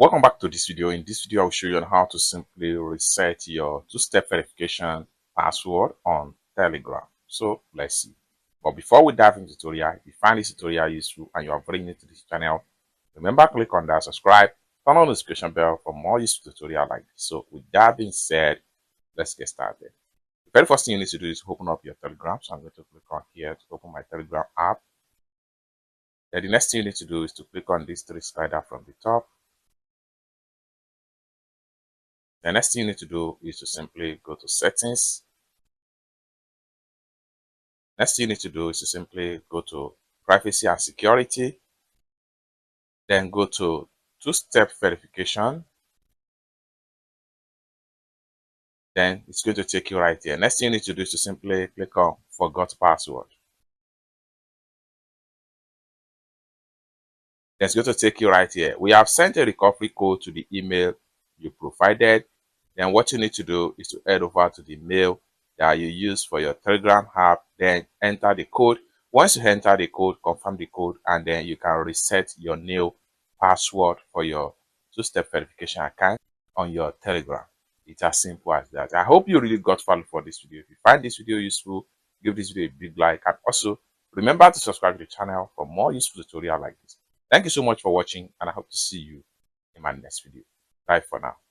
Welcome back to this video. In this video, I will show you on how to simply reset your two-step verification password on Telegram. So let's see. But before we dive into the tutorial, if you find this tutorial useful and you are very new to this channel, remember click on that subscribe, turn on the notification bell for more useful tutorial like this. So with that being said, let's get started. The very first thing you need to do is open up your Telegram. So I'm going to click on here to open my Telegram app. Then the next thing you need to do is to click on these three sliders from the top. The next thing you need to do is to simply go to settings. Next thing you need to do is to simply go to privacy and security. Then go to two-step verification. Then it's going to take you right here. Next thing you need to do is to simply click on forgot password. Then it's going to take you right here. We have sent a recovery code to the email you provided. Then what you need to do is to head over to the mail that you use for your Telegram app, then enter the code. Once you enter the code, confirm the code, and then you can reset your new password for your two-step verification account on your Telegram. It's as simple as that. I hope you really got value for this video. If you find this video useful, give this video a big like, and also remember to subscribe to the channel for more useful tutorials like this. Thank you so much for watching, and I hope to see you in my next video. Bye for now.